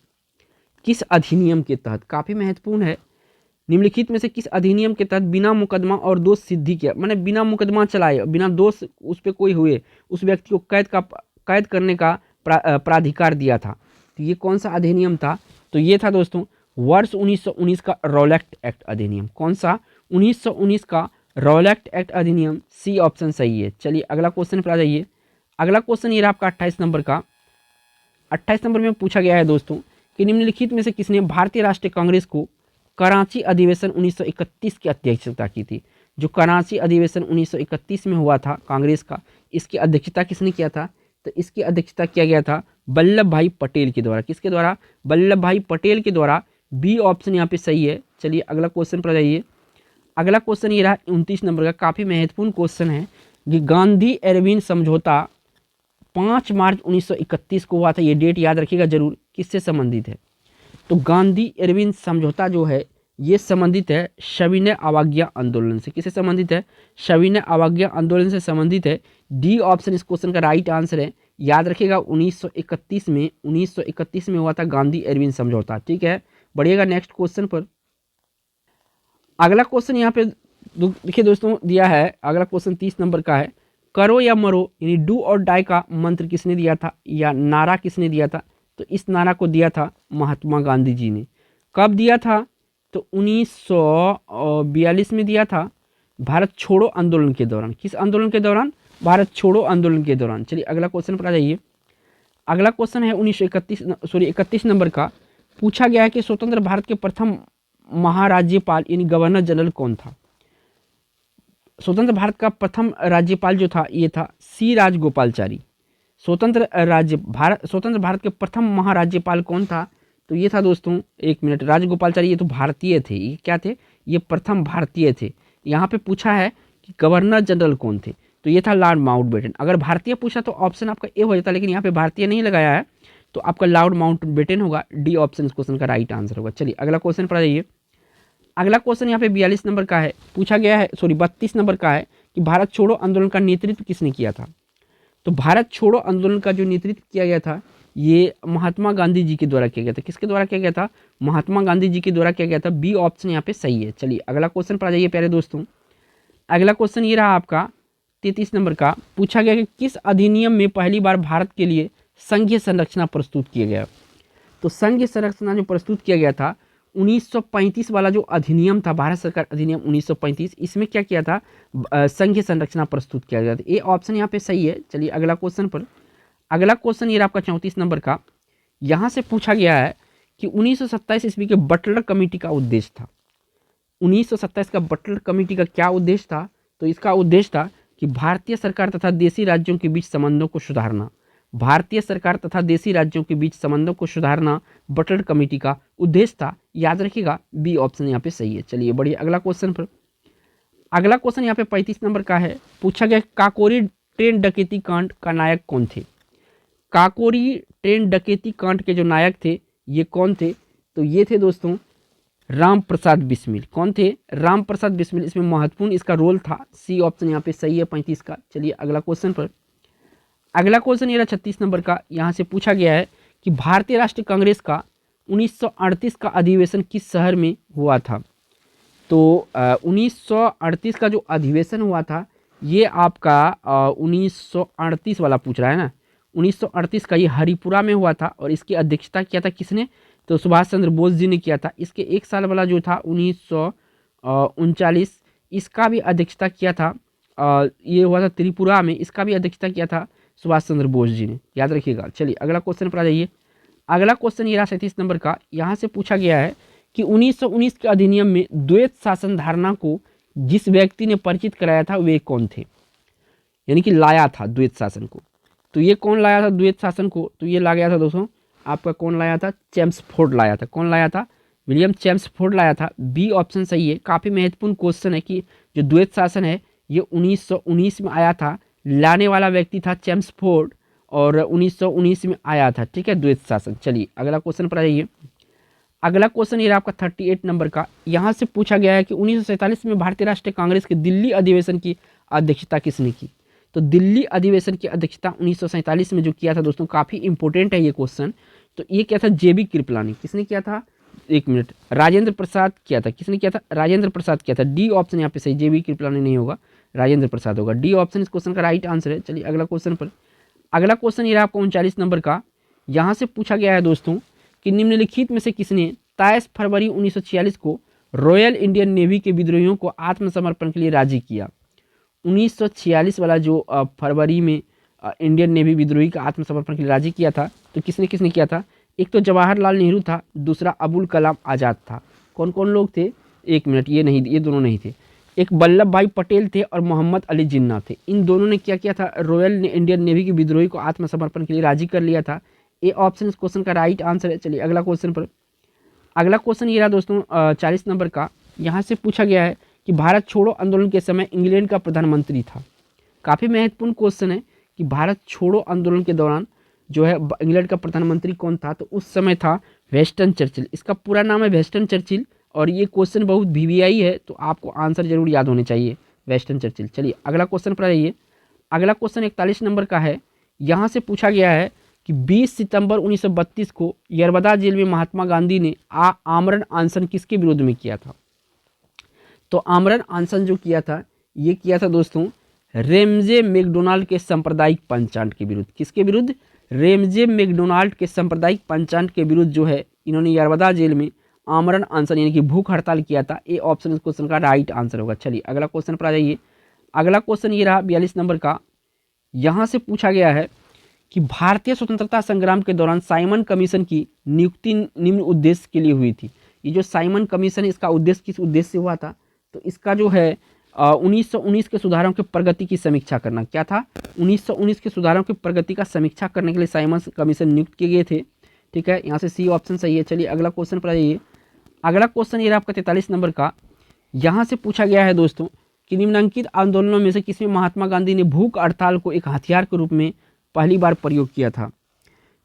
किस अधिनियम के तहत? काफ़ी महत्वपूर्ण है। निम्नलिखित में से किस अधिनियम के तहत बिना मुकदमा और दोष सिद्धि के, माने बिना मुकदमा चलाए, बिना दोष उस पर कोई हुए, उस व्यक्ति को कैद करने का प्राधिकार दिया था? तो ये कौन सा अधिनियम था? तो ये था दोस्तों वर्ष 1919 का रॉलेट एक्ट अधिनियम। कौन सा? 1919 का रॉलेट एक्ट अधिनियम। सी ऑप्शन सही है। चलिए अगला क्वेश्चन पर आ जाइए। अगला क्वेश्चन ये रहा आपका 28 नंबर का। 28 नंबर में पूछा गया है दोस्तों कि निम्नलिखित में से किसने भारतीय राष्ट्रीय कांग्रेस को कराची अधिवेशन 1931 की अध्यक्षता की थी? जो कराची अधिवेशन 1931 में हुआ था कांग्रेस का, इसकी अध्यक्षता किसने किया था? तो इसकी अध्यक्षता किया गया था वल्लभ भाई पटेल के द्वारा। किसके द्वारा? वल्लभ भाई पटेल के द्वारा। बी ऑप्शन यहाँ पे सही है। चलिए अगला क्वेश्चन पर जाइए। अगला क्वेश्चन ये रहा 29 नंबर का। काफ़ी महत्वपूर्ण क्वेश्चन है कि गांधी एरविन समझौता 5 मार्च 1931 को हुआ था। ये डेट याद रखिएगा जरूर। किससे संबंधित है? तो गांधी एरविन समझौता जो है ये संबंधित है सविनय अवज्ञा आंदोलन से। किससे संबंधित है? सविनय अवज्ञा आंदोलन से संबंधित है। डी ऑप्शन इस क्वेश्चन का राइट आंसर है। याद रखिएगा 1931 में हुआ था गांधी एरविन समझौता। ठीक है, बढ़िएगा नेक्स्ट क्वेश्चन पर। अगला क्वेश्चन यहाँ पे देखिए दोस्तों दिया है। अगला क्वेश्चन 30 नंबर का है। करो या मरो यानी डू और डाई का मंत्र किसने दिया था या नारा किसने दिया था? तो इस नारा को दिया था महात्मा गांधी जी ने। कब दिया था? तो 1942 में दिया था भारत छोड़ो आंदोलन के दौरान। किस आंदोलन के दौरान? भारत छोड़ो आंदोलन के दौरान। चलिए अगला क्वेश्चन पर आ जाइए। अगला क्वेश्चन है 31 नंबर का। पूछा गया है कि स्वतंत्र भारत के प्रथम महाराज्यपाल यानी गवर्नर जनरल कौन था? स्वतंत्र भारत का प्रथम राज्यपाल जो था ये था सी राजगोपालचारी। स्वतंत्र भारत के प्रथम महाराज्यपाल कौन था? तो ये था दोस्तों, एक मिनट, राजगोपालचारी। ये तो भारतीय थे। ये क्या थे? ये प्रथम भारतीय थे। यहाँ पे पूछा है कि गवर्नर जनरल कौन थे? तो ये था लॉर्ड माउंटबेटन। अगर भारतीय पूछा तो ऑप्शन आपका ए हो जाता, लेकिन यहाँ पे भारतीय नहीं लगाया है तो आपका लॉर्ड माउंटबेटन होगा। डी ऑप्शन इस क्वेश्चन का राइट आंसर होगा। चलिए अगला क्वेश्चन पर आ जाइए। अगला क्वेश्चन यहाँ पे 42 नंबर का है। पूछा गया है 32 नंबर का है कि भारत छोड़ो आंदोलन का नेतृत्व किसने किया था। तो भारत छोड़ो आंदोलन का जो नेतृत्व किया गया था ये महात्मा गांधी जी के द्वारा किया गया था। किसके द्वारा किया गया था? महात्मा गांधी जी के द्वारा किया गया था। बी ऑप्शन यहाँ पे सही है। चलिए अगला क्वेश्चन पर आ जाइए प्यारे दोस्तों। अगला क्वेश्चन ये रहा आपका 33 नंबर का। पूछा गया कि किस अधिनियम में पहली बार भारत के लिए संघीय संरचना प्रस्तुत किया गया। तो संघीय संरचना जो प्रस्तुत किया गया था 1935 वाला जो अधिनियम था, भारत सरकार अधिनियम 1935, इसमें क्या किया था? संघीय संरचना प्रस्तुत किया गया था। ये ऑप्शन यहाँ पे सही है। चलिए अगला क्वेश्चन पर। अगला क्वेश्चन ये आपका 34 नंबर का। यहाँ से पूछा गया है कि 1927 ईस्वी के बटलर कमेटी का उद्देश्य था। 1927 का बटलर कमेटी का क्या उद्देश्य था? तो इसका उद्देश्य था कि भारतीय सरकार तथा देशी राज्यों के बीच संबंधों को सुधारना। भारतीय सरकार तथा देशी राज्यों के बीच संबंधों को सुधारना बटलर कमेटी का उद्देश्य था। याद रखिएगा, बी ऑप्शन यहाँ पे सही है। चलिए बढ़िए अगला क्वेश्चन पर। अगला क्वेश्चन यहाँ पे 35 नंबर का है। पूछा गया काकोरी ट्रेन डकैती कांड का नायक कौन थे। काकोरी ट्रेन डकैती कांड के जो नायक थे ये कौन थे? तो ये थे दोस्तों राम प्रसाद बिस्मिल। कौन थे? राम प्रसाद बिस्मिल। इसमें महत्वपूर्ण इसका रोल था। सी ऑप्शन यहाँ पे सही है 35 का। चलिए अगला क्वेश्चन पर। अगला क्वेश्चन ये रहा 36 नंबर का। यहाँ से पूछा गया है कि भारतीय राष्ट्रीय कांग्रेस का 1938 का अधिवेशन किस शहर में हुआ था। तो 1938 का जो अधिवेशन हुआ था ये आपका 1938 वाला पूछ रहा है ना। 1938 का ये हरिपुरा में हुआ था और इसकी अध्यक्षता किया था किसने? तो सुभाष चंद्र बोस जी ने किया था। इसके एक साल वाला जो था 1939, इसका भी अध्यक्षता किया था। ये हुआ था त्रिपुरा में, इसका भी अध्यक्षता किया था सुभाष चंद्र बोस जी ने। याद रखिएगा। चलिए अगला क्वेश्चन पर आ जाइए। अगला क्वेश्चन ये रहा 37 नंबर का। यहाँ से पूछा गया है कि 1919 के अधिनियम में द्वैत शासन धारणा को जिस व्यक्ति ने परिचित कराया था वे कौन थे, यानी कि लाया था द्वैत शासन को। तो ये कौन लाया था द्वैत शासन को? तो ये ला गया था दोस्तों आपका, कौन लाया था? चेम्सफोर्ड लाया था। कौन लाया था? विलियम चेम्सफोर्ड लाया था। बी ऑप्शन सही है। काफ़ी महत्वपूर्ण क्वेश्चन है कि जो द्वैत शासन है ये 1919 में आया था। लाने वाला व्यक्ति था चेम्सफोर्ड और 1919 में आया था। ठीक है, द्वैत शासन। चलिए अगला क्वेश्चन पर आ जाइए। अगला क्वेश्चन ये आपका 38 नंबर का। यहाँ से पूछा गया है कि 1947 में भारतीय राष्ट्रीय कांग्रेस के दिल्ली अधिवेशन की अध्यक्षता किसने की। तो दिल्ली अधिवेशन की अध्यक्षता 1947 में जो किया था दोस्तों, काफ़ी इंपॉर्टेंट है ये क्वेश्चन। तो ये क्या था? जेबी कृपलानी। किसने किया था? एक मिनट, राजेंद्र प्रसाद किया था। किसने किया था? राजेंद्र प्रसाद किया था। डी ऑप्शन यहाँ पे सही, जेबी कृपलानी नहीं होगा, राजेंद्र प्रसाद होगा। डी ऑप्शन इस क्वेश्चन का राइट आंसर है। चलिए अगला क्वेश्चन पर। अगला क्वेश्चन ये रहा आपको 39 नंबर का। यहाँ से पूछा गया है दोस्तों कि निम्नलिखित में से किसने 23 फरवरी 1946 को रॉयल इंडियन नेवी के विद्रोहियों को आत्मसमर्पण के लिए राजी किया। 1946 वाला जो फरवरी में इंडियन नेवी विद्रोही का आत्मसमर्पण के लिए राजी किया था, तो किसने किसने किया था? एक तो जवाहरलाल नेहरू था, दूसरा अबुल कलाम आज़ाद था। कौन कौन लोग थे? एक मिनट, ये नहीं, ये दोनों नहीं थे। एक वल्लभ भाई पटेल थे और मोहम्मद अली जिन्ना थे। इन दोनों ने क्या किया था? रॉयल इंडियन नेवी के विद्रोही को आत्मसमर्पण के लिए राजी कर लिया था। ए ऑप्शन इस क्वेश्चन का राइट आंसर है। चलिए अगला क्वेश्चन पर। अगला क्वेश्चन ये रहा दोस्तों 40 नंबर का। यहाँ से पूछा गया है कि भारत छोड़ो आंदोलन के समय इंग्लैंड का प्रधानमंत्री था। काफ़ी महत्वपूर्ण क्वेश्चन है कि भारत छोड़ो आंदोलन के दौरान जो है इंग्लैंड का प्रधानमंत्री कौन था। तो उस समय था वेस्टन चर्चिल। इसका पूरा नाम है वेस्टन चर्चिल और ये क्वेश्चन बहुत वीवीआई है, तो आपको आंसर जरूर याद होने चाहिए, वेस्टन चर्चिल। चलिए अगला क्वेश्चन पर आइए। अगला क्वेश्चन 41 नंबर का है। यहाँ से पूछा गया है कि 20 सितंबर 1932 को यरबदा जेल में महात्मा गांधी ने आमरण अनशन किसके विरोध में किया था। तो आमरण अनशन जो किया था ये किया था दोस्तों रेमजे मैकडोनाल्ड के सांप्रदायिक पंचांग के विरुद्ध। किसके विरुद्ध? रेमजे मैकडोनाल्ड के सांप्रदायिक पंचांग के विरुद्ध जो है इन्होंने यरबदा जेल में आमरण अनशन यानी कि भूख हड़ताल किया था। ए ऑप्शन इस क्वेश्चन का राइट आंसर होगा। चलिए अगला क्वेश्चन पर आ जाइए। अगला क्वेश्चन ये रहा 42 नंबर का। यहाँ से पूछा गया है कि भारतीय स्वतंत्रता संग्राम के दौरान साइमन कमीशन की नियुक्ति निम्न उद्देश्य के लिए हुई थी। ये जो साइमन कमीशन है इसका उद्देश्य किस उद्देश्य से हुआ था? तो इसका जो है 1919 के सुधारों की प्रगति की समीक्षा करना। क्या था? 1919 के सुधारों की प्रगति का समीक्षा करने के लिए साइमन कमीशन नियुक्त किए गए थे। ठीक है, यहाँ से सी ऑप्शन सही है। चलिए अगला क्वेश्चन पर आइए। अगला क्वेश्चन ये रहा आपका 43 नंबर का। यहाँ से पूछा गया है दोस्तों कि निम्नलिखित आंदोलनों में से किसमें महात्मा गांधी ने भूख हड़ताल को एक हथियार के रूप में पहली बार प्रयोग किया था।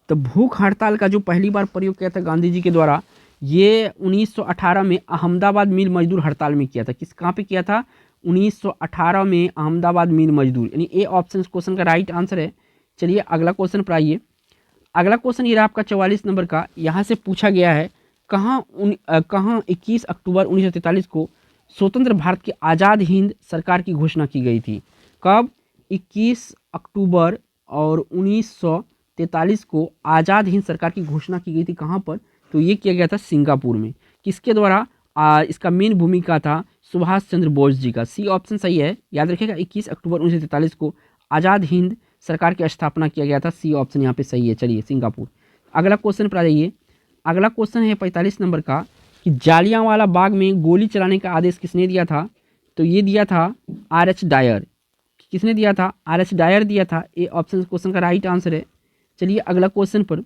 तो भूख हड़ताल का जो पहली बार प्रयोग किया था गांधी जी के द्वारा ये 1918 में अहमदाबाद मिल मजदूर हड़ताल में किया था। कहाँ पे किया था? 1918 में अहमदाबाद मिल मजदूर, यानी ए ऑप्शन क्वेश्चन का राइट आंसर है। चलिए अगला क्वेश्चन पर आइए। अगला क्वेश्चन ये रहा आपका 44 नंबर का। यहाँ से पूछा गया है कहाँ 21 अक्टूबर 1943 को स्वतंत्र भारत की आज़ाद हिंद सरकार की घोषणा की गई थी। कब? 21 अक्टूबर और 1943 को आज़ाद हिंद सरकार की घोषणा की गई थी। कहाँ पर? तो ये किया गया था सिंगापुर में। किसके द्वारा? इसका मेन भूमिका था सुभाष चंद्र बोस जी का। सी ऑप्शन सही है, याद रखिएगा। 21 अक्टूबर 1943 को आज़ाद हिंद सरकार की स्थापना किया गया था। सी ऑप्शन यहाँ पे सही है। चलिए सिंगापुर। अगला क्वेश्चन पर आ जाइए। अगला क्वेश्चन है 45 नंबर का कि जालियांवाला बाग में गोली चलाने का आदेश किसने दिया था? तो ये दिया था आर.एच. डायर। किसने दिया था? आर.एच. डायर दिया था। ए ऑप्शन क्वेश्चन का राइट आंसर है। चलिए अगला क्वेश्चन पर।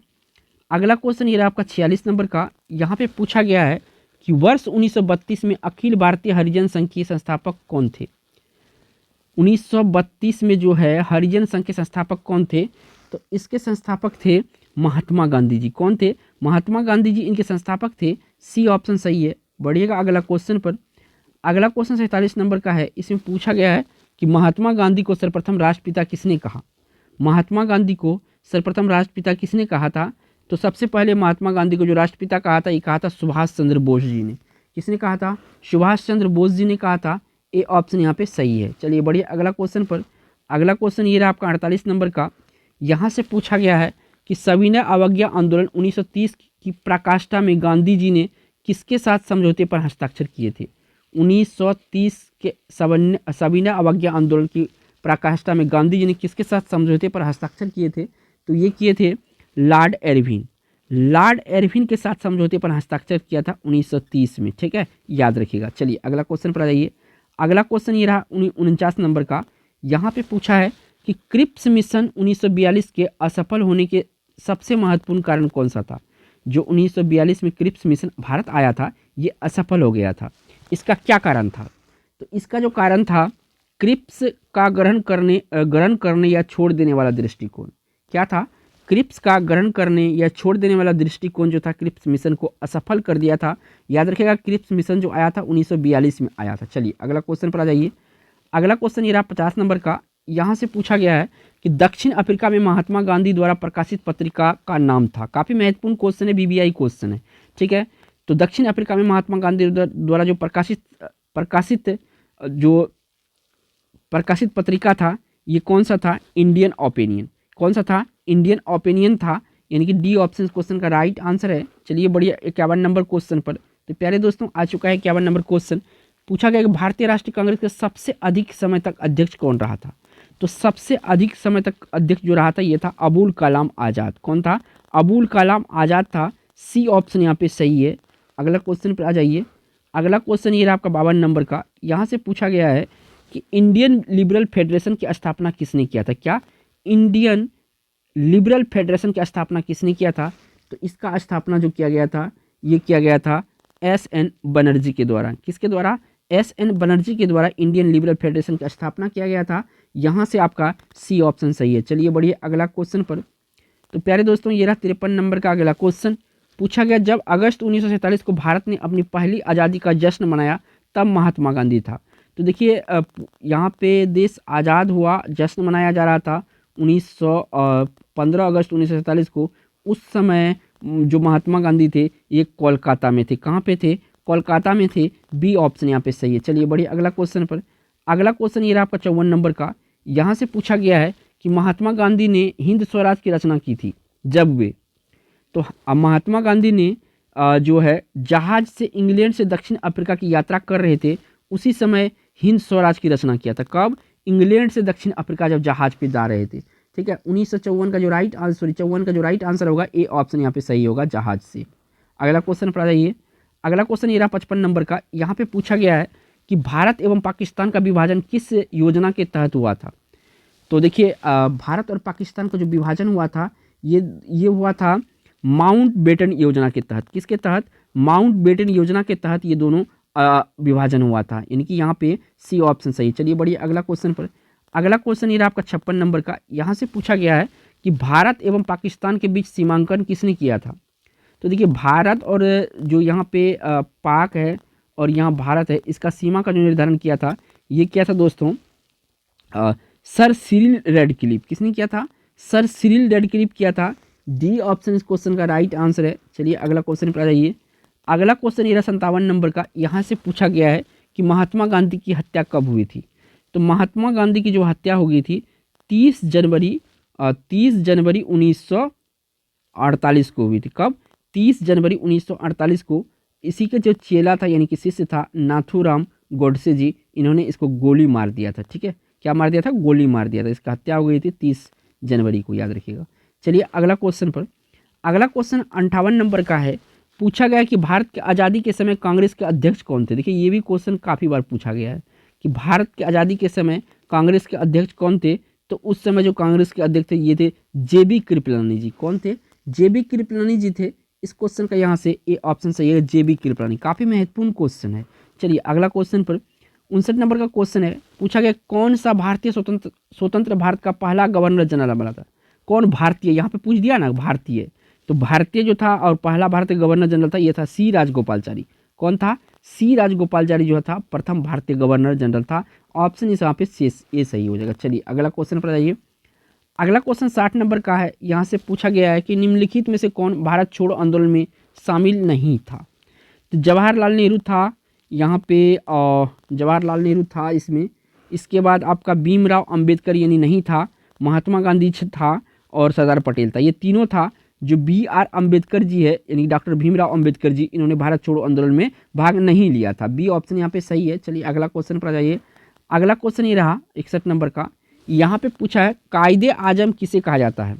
अगला क्वेश्चन ये रहा आपका 46 नंबर का। यहाँ पे पूछा गया है कि वर्ष 1932 में अखिल भारतीय हरिजन संघ के संस्थापक कौन थे? 1932 में जो है हरिजन संघ के संस्थापक कौन थे? तो इसके संस्थापक थे महात्मा गांधी जी। कौन थे? महात्मा गांधी जी इनके संस्थापक थे। सी ऑप्शन सही है। बढ़िएगा अगला क्वेश्चन पर। अगला क्वेश्चन 47 नंबर का है। इसमें पूछा गया है कि महात्मा गांधी को सर्वप्रथम राष्ट्रपिता किसने कहा? महात्मा गांधी को सर्वप्रथम राष्ट्रपिता किसने कहा था? तो सबसे पहले महात्मा गांधी को जो राष्ट्रपिता कहा था, ये कहा था सुभाष चंद्र बोस जी ने। किसने कहा था? सुभाष चंद्र बोस जी ने कहा था। ए ऑप्शन यहाँ पे सही है। चलिए बढ़िए अगला क्वेश्चन पर। अगला क्वेश्चन ये रहा आपका 48 नंबर का। यहाँ से पूछा गया है कि सविनय अवज्ञा आंदोलन 1930 की पराकाष्ठा में गांधी जी ने किसके साथ समझौते पर हस्ताक्षर किए थे? 1930 के सविनय अवज्ञा आंदोलन की पराकाष्ठा में गांधी जी ने किसके साथ समझौते पर हस्ताक्षर किए थे? तो ये किए थे लॉर्ड एरविन। लॉर्ड एरविन के साथ समझौते पर हस्ताक्षर किया था 1930 में। ठीक है, याद रखिएगा। चलिए अगला क्वेश्चन पर आ जाइए। अगला क्वेश्चन ये रहा 49 नंबर का। यहाँ पे पूछा है कि क्रिप्स मिशन 1942 के असफल होने के सबसे महत्वपूर्ण कारण कौन सा था? जो 1942 में क्रिप्स मिशन भारत आया था, ये असफल हो गया था। इसका क्या कारण था? तो इसका जो कारण था क्रिप्स का ग्रहण करने या छोड़ देने वाला दृष्टिकोण। क्या था? क्रिप्स का ग्रहण करने या छोड़ देने वाला दृष्टिकोण जो था क्रिप्स मिशन को असफल कर दिया था। याद रखिएगा क्रिप्स मिशन जो आया था 1942 में आया था। चलिए अगला क्वेश्चन पर आ जाइए। अगला क्वेश्चन ये रहा 50 नंबर का। यहाँ से पूछा गया है कि दक्षिण अफ्रीका में महात्मा गांधी द्वारा प्रकाशित पत्रिका का नाम था। काफ़ी महत्वपूर्ण क्वेश्चन है, बीबीआई क्वेश्चन है। ठीक है, तो दक्षिण अफ्रीका में महात्मा गांधी द्वारा जो प्रकाशित पत्रिका था, ये कौन सा था? Indian opinion. कौन सा था? इंडियन ओपिनियन था। यानी कि डी ऑप्शन क्वेश्चन का राइट आंसर है। चलिए बढ़िया 51 नंबर क्वेश्चन पर। तो प्यारे दोस्तों आ चुका है 51 नंबर क्वेश्चन। पूछा गया कि भारतीय राष्ट्रीय कांग्रेस के सबसे अधिक समय तक अध्यक्ष कौन रहा था? तो सबसे अधिक समय तक अध्यक्ष जो रहा था ये था अबुल कलाम आज़ाद। कौन था? अबुल कलाम आज़ाद था। सी ऑप्शन यहाँ पे सही है। अगला क्वेश्चन पर आ जाइए। अगला क्वेश्चन ये रहा आपका 52 नंबर का। यहाँ से पूछा गया है कि इंडियन लिबरल फेडरेशन की स्थापना किसने किया था? क्या? इंडियन लिबरल फेडरेशन की स्थापना किसने किया था? तो इसका स्थापना जो किया गया था, ये किया गया था एस.एन. बनर्जी के द्वारा। किसके द्वारा? एस.एन. बनर्जी के द्वारा इंडियन लिबरल फेडरेशन की स्थापना किया गया था। यहाँ से आपका सी ऑप्शन सही है। चलिए बढ़िए अगला क्वेश्चन पर। तो प्यारे दोस्तों ये रहा 53 नंबर का अगला क्वेश्चन। पूछा गया जब अगस्त 1947 को भारत ने अपनी पहली आज़ादी का जश्न मनाया तब महात्मा गांधी था। तो देखिए यहाँ पे देश आज़ाद हुआ, जश्न मनाया जा रहा था 15 अगस्त 1947 को। उस समय जो महात्मा गांधी थे ये कोलकाता में थे। कहाँ पे थे? कोलकाता में थे। बी ऑप्शन यहाँ पे सही है। चलिए बढ़िए अगला क्वेश्चन पर। अगला क्वेश्चन ये रहा आपका 54 नंबर का। यहाँ से पूछा गया है कि महात्मा गांधी ने हिंद स्वराज की रचना की थी जब वे, तो महात्मा गांधी ने जो है जहाज से इंग्लैंड से दक्षिण अफ्रीका की यात्रा कर रहे थे, उसी समय हिंद स्वराज की रचना किया था। कब? इंग्लैंड से दक्षिण अफ्रीका जब जहाज पे जा रहे थे। ठीक है, 1954 का जो राइट आंसर होगा ए ऑप्शन यहाँ पे सही होगा, जहाज से। अगला क्वेश्चन पर आ जाइए। अगला क्वेश्चन ये रहा 55 नंबर का। यहाँ पे पूछा गया है कि भारत एवं पाकिस्तान का विभाजन किस योजना के तहत हुआ था? तो देखिए भारत और पाकिस्तान का जो विभाजन हुआ था ये हुआ था माउंटबेटन योजना के तहत। किसके तहत? माउंटबेटन योजना के तहत ये दोनों विभाजन हुआ था। यानी कि यहाँ पे सी ऑप्शन सही। चलिए बढ़िए अगला क्वेश्चन पर। अगला क्वेश्चन ये रहा आपका 56 नंबर का। यहाँ से पूछा गया है कि भारत एवं पाकिस्तान के बीच सीमांकन किसने किया था? तो देखिए भारत और जो यहाँ पे पाक है और यहाँ भारत है, इसका सीमा का जो निर्धारण किया था ये क्या था दोस्तों, सर सिरिल रेडक्लिफ। किसने किया था? सर सिरिल रेडक्लिफ किया था। डी ऑप्शन इस क्वेश्चन का राइट आंसर है। चलिए अगला क्वेश्चन पर आ जाइए। अगला क्वेश्चन ये 57 नंबर का, यहाँ से पूछा गया है कि महात्मा गांधी की हत्या कब हुई थी। तो महात्मा गांधी की जो हत्या हो गई थी 30 जनवरी 1948 को हुई थी। कब? 30 जनवरी 1948 को। इसी के जो चेला था यानी कि शिष्य था नाथूराम गोडसे जी, इन्होंने इसको गोली मार दिया था। ठीक है, क्या मार दिया था? गोली मार दिया था। इसका हत्या हो गई थी 30 जनवरी को, याद रखिएगा। चलिए अगला क्वेश्चन पर। अगला क्वेश्चन 58 नंबर का है। पूछा गया कि भारत की आज़ादी के समय कांग्रेस के अध्यक्ष कौन थे। देखिए ये भी क्वेश्चन काफ़ी बार पूछा गया है कि भारत की आज़ादी के समय कांग्रेस के अध्यक्ष कौन थे। तो उस समय जो कांग्रेस के अध्यक्ष थे ये थे JB कृपलानी जी। कौन थे? JB कृपलानी जी थे। इस क्वेश्चन का यहाँ से ए ऑप्शन सही है, JB कृपलानी। काफ़ी महत्वपूर्ण क्वेश्चन है। चलिए अगला क्वेश्चन पर 59 नंबर का क्वेश्चन है। पूछा गया कौन सा भारतीय स्वतंत्र भारत का पहला गवर्नर जनरल बना था। कौन भारतीय, यहाँ पे पूछ दिया ना भारतीय, तो भारतीय जो था और पहला भारतीय गवर्नर जनरल था ये था C राजगोपालचारी। कौन था? C राजगोपालचारी जो था प्रथम भारतीय गवर्नर जनरल था। ऑप्शन इस यहाँ पे ए सही हो जाएगा। चलिए अगला क्वेश्चन पर जाइए। अगला क्वेश्चन 60 नंबर का है। यहाँ से पूछा गया है कि निम्नलिखित में से कौन भारत छोड़ो आंदोलन में शामिल नहीं था। तो जवाहरलाल नेहरू था यहाँ पे, जवाहरलाल नेहरू था इसमें। इसके बाद आपका भीमराव अंबेडकर यानी नहीं था, महात्मा गांधी था और सरदार पटेल था। ये तीनों था। जो BR अम्बेडकर जी है यानी डॉक्टर भीमराव अंबेडकर जी, इन्होंने भारत छोड़ो आंदोलन में भाग नहीं लिया था। बी ऑप्शन यहाँ पे सही है। चलिए अगला क्वेश्चन पर आ जाइए। अगला क्वेश्चन ये रहा 61 नंबर का। यहाँ पे पूछा है कायदे आजम किसे कहा जाता है।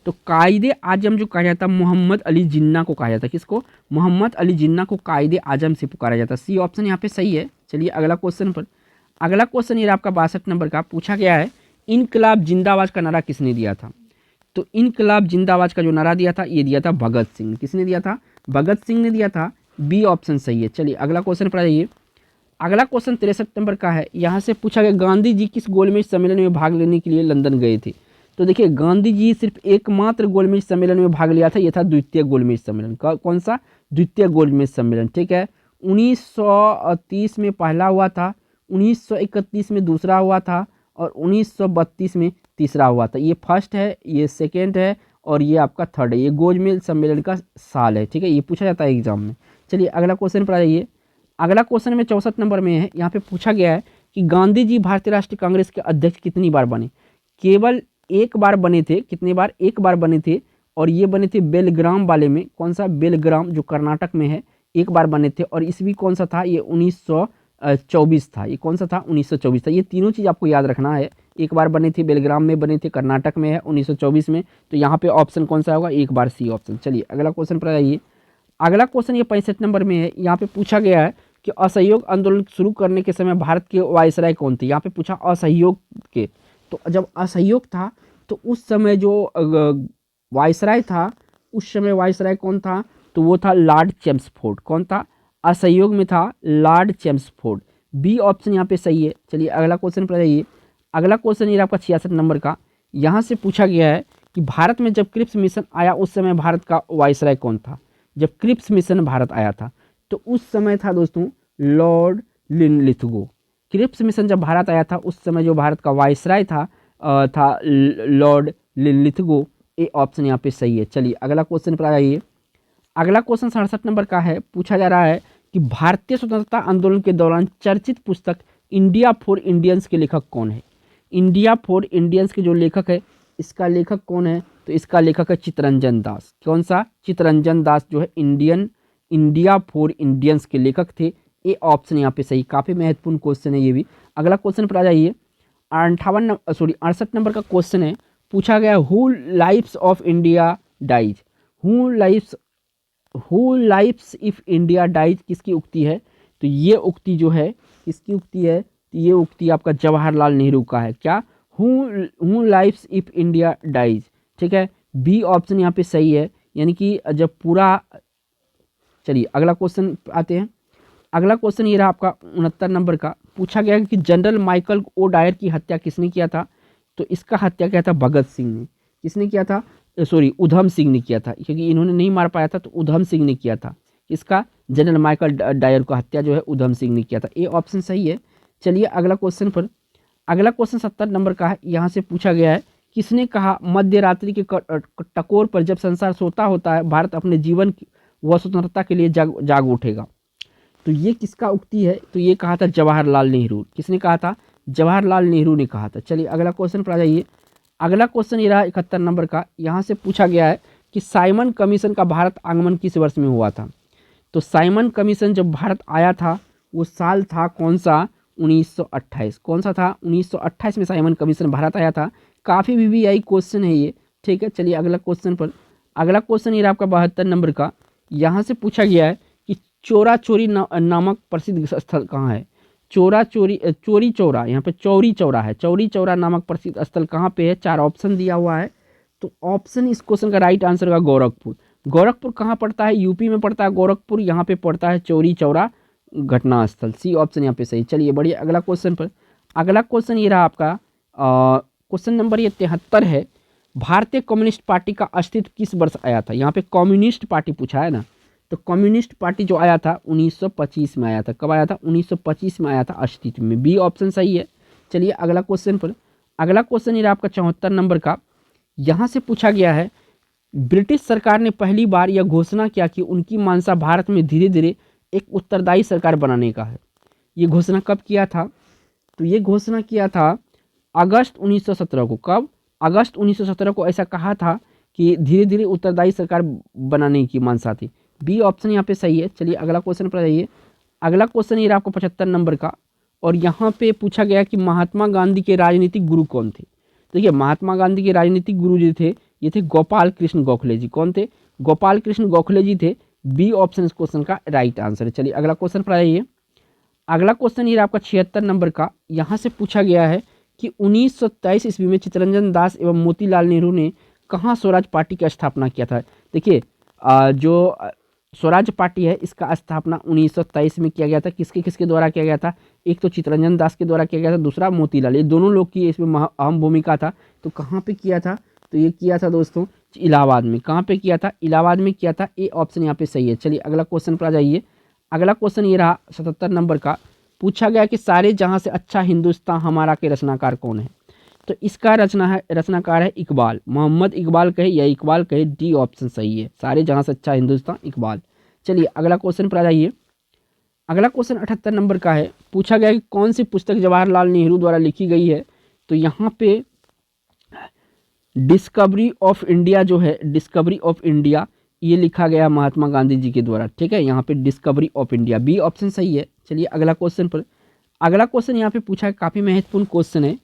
तो कायदे आजम जो कहा जाता है मोहम्मद अली जिन्ना को कहा जाता है। किसको? मोहम्मद अली जिन्ना को कायदे आजम से पुकारा जाता है। सी ऑप्शन यहाँ पे सही है। चलिए अगला क्वेश्चन पर। अगला क्वेश्चन ये आपका 62 नंबर का। पूछा गया है इनकलाब जिंदाबाद का नारा किसने दिया था। तो इनकलाब जिंदाबाद का जो नारा दिया था ये दिया था भगत सिंह ने। किसने दिया था? भगत सिंह ने दिया था। बी ऑप्शन सही है। चलिए अगला क्वेश्चन पर आ जाइए। अगला क्वेश्चन 63 नंबर का है। यहाँ से पूछा गया गांधी जी किस गोलमेज सम्मेलन में भाग लेने के लिए लंदन गए थे। तो देखिए गांधी जी सिर्फ एकमात्र गोलमेज सम्मेलन में भाग लिया था, यह था द्वितीय गोलमेज सम्मेलन। कौन सा? द्वितीय गोलमेज सम्मेलन। ठीक है, 1930 में पहला हुआ था, 1931 में दूसरा हुआ था और 1932 में तीसरा हुआ था। ये फर्स्ट है, ये सेकेंड है और ये आपका थर्ड है। ये गोलमेज सम्मेलन का साल है। ठीक है, ये पूछा जाता है एग्जाम में। चलिए अगला क्वेश्चन पर आ जाइए। अगला क्वेश्चन में 64 नंबर में है। यहाँ पे पूछा गया है कि गांधी जी भारतीय राष्ट्रीय कांग्रेस के अध्यक्ष कितनी बार बने। केवल एक बार बने थे। कितने बार? एक बार बने थे और ये बने थे बेलग्राम वाले में। कौन सा? बेलग्राम जो कर्नाटक में है, एक बार बने थे। और ईस्वी कौन सा था? ये 1924 था। ये कौन सा था? 1924 था। ये तीनों चीज़ आपको याद रखना है। एक बार बने थे, बेलग्राम में बने थे, कर्नाटक में है 1924 में। तो यहाँ पे ऑप्शन कौन सा होगा? एक बार सी ऑप्शन। चलिए अगला क्वेश्चन पर आइए। अगला क्वेश्चन ये 65 नंबर में है। यहाँ पे पूछा गया है कि असहयोग आंदोलन शुरू करने के समय भारत के वायसराय कौन थे। यहाँ पे पूछा असहयोग के। तो जब असहयोग था तो उस समय जो वायसराय था, उस समय वायसराय कौन था? तो वो था लॉर्ड चेम्सफोर्ड। कौन था? असहयोग में था लॉर्ड चेम्सफोर्ड। बी ऑप्शन यहाँ पे सही है। चलिए अगला क्वेश्चन पर आइए। अगला क्वेश्चन ये आपका 66 नंबर का। यहाँ से पूछा गया है कि भारत में जब क्रिप्स मिशन आया उस समय भारत का वायसराय कौन था। जब क्रिप्स मिशन भारत आया था तो उस समय था दोस्तों लॉर्ड लिनलिथगो। क्रिप्स मिशन जब भारत आया था उस समय जो भारत का वायसराय था लॉर्ड लिनलिथगो। ए ऑप्शन यहाँ पे सही है। चलिए अगला क्वेश्चन पर आइए। अगला क्वेश्चन 67 नंबर का है। पूछा जा रहा है कि भारतीय स्वतंत्रता आंदोलन के दौरान चर्चित पुस्तक इंडिया फॉर इंडियंस के लेखक कौन है। इंडिया फॉर इंडियंस के जो लेखक है, इसका लेखक कौन है? तो इसका लेखक है चित्तरंजन दास। कौन सा? चित्तरंजन दास जो है इंडिया फॉर इंडियंस के लेखक थे। ए ऑप्शन यहाँ पे सही। काफ़ी महत्वपूर्ण क्वेश्चन है ये भी। अगला क्वेश्चन पर आ जाइए। 68 नंबर का क्वेश्चन है। पूछा गया who lives of India dies. Who lives if India dies किसकी उक्ति है? तो ये उक्ति जो है किसकी उक्ति है? तो ये उक्ति आपका जवाहरलाल नेहरू का है। क्या? Who lives if India dies. ठीक है, बी ऑप्शन यहाँ पे सही है। यानी कि जब पूरा। चलिए अगला क्वेश्चन आते हैं। अगला क्वेश्चन ये रहा आपका 69 नंबर का। पूछा गया कि जनरल माइकल ओ डायर की हत्या किसने किया था। तो इसका हत्या किया था भगत सिंह ने। किसने किया था? उधम सिंह ने किया था, क्योंकि इन्होंने नहीं मार पाया था तो उधम सिंह ने किया था। इसका जनरल माइकल डायर का हत्या जो है उधम सिंह ने किया था। ए ऑप्शन सही है। चलिए अगला क्वेश्चन पर। अगला क्वेश्चन 70 नंबर का है। यहाँ से पूछा गया है, किसने कहा मध्य रात्रि के टकोर पर जब संसार सोता होता है भारत अपने जीवन व स्वतंत्रता के लिए जाग उठेगा। तो ये किसका उक्ति है? तो ये कहा था जवाहरलाल नेहरू। किसने कहा था? जवाहरलाल नेहरू ने कहा था। चलिए अगला क्वेश्चन पर आ जाइए। अगला क्वेश्चन ये रहा 71 नंबर का। यहाँ से पूछा गया है कि साइमन कमीशन का भारत आगमन किस वर्ष में हुआ था। तो साइमन कमीशन जब भारत आया था वो साल था कौन सा? 1928। कौन सा था? 1928 में साइमन कमीशन भारत आया था। काफ़ी VVI क्वेश्चन है ये, ठीक है। चलिए अगला क्वेश्चन पर। अगला क्वेश्चन ये रहा आपका 72 नंबर का। यहाँ से पूछा गया है कि चोरा चोरी नामक प्रसिद्ध स्थल कहाँ है। चोरी चौरा, यहाँ पे चौरी चौरा है। चौरी चौरा नामक प्रसिद्ध स्थल कहाँ पे है? 4 ऑप्शन दिया हुआ है। तो ऑप्शन इस क्वेश्चन का राइट आंसर होगा गोरखपुर। गोरखपुर कहाँ पड़ता है? यूपी में पड़ता है गोरखपुर। यहाँ पे पड़ता है चौरी चौरा घटना स्थल। सी ऑप्शन यहाँ पे सही। चलिए बढ़िया अगला क्वेश्चन पर। अगला क्वेश्चन ये रहा आपका क्वेश्चन नंबर ये 73 है। भारतीय कम्युनिस्ट पार्टी का अस्तित्व किस वर्ष आया था? यहाँ पे कम्युनिस्ट पार्टी पूछा है ना, तो कम्युनिस्ट पार्टी जो आया था 1925 में आया था। कब आया था? 1925 में आया था अस्तित्व में। बी ऑप्शन सही है। चलिए अगला क्वेश्चन पर। अगला क्वेश्चन ये रहा आपका 74 नंबर का। यहाँ से पूछा गया है, ब्रिटिश सरकार ने पहली बार यह घोषणा किया कि उनकी मानसा भारत में धीरे धीरे एक उत्तरदायी सरकार बनाने का है। ये घोषणा कब किया था? तो ये घोषणा किया था अगस्त 1917 को। कब? अगस्त 1917 को ऐसा कहा था कि धीरे धीरे उत्तरदायी सरकार बनाने की मानसा थी। बी ऑप्शन यहाँ पे सही है। चलिए अगला क्वेश्चन पर जाइए। अगला क्वेश्चन ये रहा आपको 75 नंबर का। और यहाँ पे पूछा गया कि महात्मा गांधी के राजनीतिक गुरु कौन थे। देखिए महात्मा गांधी के राजनीतिक गुरु जो थे ये थे गोपाल कृष्ण गोखले जी। कौन थे? गोपाल कृष्ण गोखले जी थे। बी ऑप्शन इस क्वेश्चन का राइट आंसर है। चलिए अगला क्वेश्चन पर आइए। अगला क्वेश्चन ये आपका 76 नंबर का। यहाँ से पूछा गया है कि 1923 ईस्वी में चित्तरंजन दास एवं मोतीलाल नेहरू ने कहाँ स्वराज पार्टी की स्थापना किया था। देखिए जो स्वराज पार्टी है इसका स्थापना 1923 में किया गया था। किसके किसके द्वारा किया गया था? एक तो चित्तरंजन दास के द्वारा किया गया था, दूसरा मोतीलाल। ये दोनों लोग की इसमें अहम भूमिका था। तो कहाँ पे किया था? तो ये किया था दोस्तों इलाहाबाद में। कहाँ पे किया था? इलाहाबाद में किया था। ए ऑप्शन यहाँ पे सही है। चलिए अगला क्वेश्चन पर आ जाइए। अगला क्वेश्चन ये रहा 77 नंबर का। पूछा गया कि सारे जहाँ से अच्छा हिंदुस्तान हमारा के रचनाकार कौन है। तो इसका रचनाकार है इकबाल। मोहम्मद इकबाल कहे या इकबाल कहे, डी ऑप्शन सही है। सारे जहाँ से अच्छा हिंदुस्तान इकबाल। चलिए अगला क्वेश्चन पर आ जाइए। अगला क्वेश्चन 78 नंबर का है। पूछा गया कि कौन सी पुस्तक जवाहरलाल नेहरू द्वारा लिखी गई है। तो यहाँ पे डिस्कवरी ऑफ इंडिया जो है, डिस्कवरी ऑफ इंडिया, ये लिखा गया महात्मा गांधी जी के द्वारा। ठीक है, यहाँ पे discovery of India. B option सही है। चलिए अगला क्वेश्चन पर। अगला क्वेश्चन यहाँ पे पूछा है, काफ़ी महत्वपूर्ण क्वेश्चन है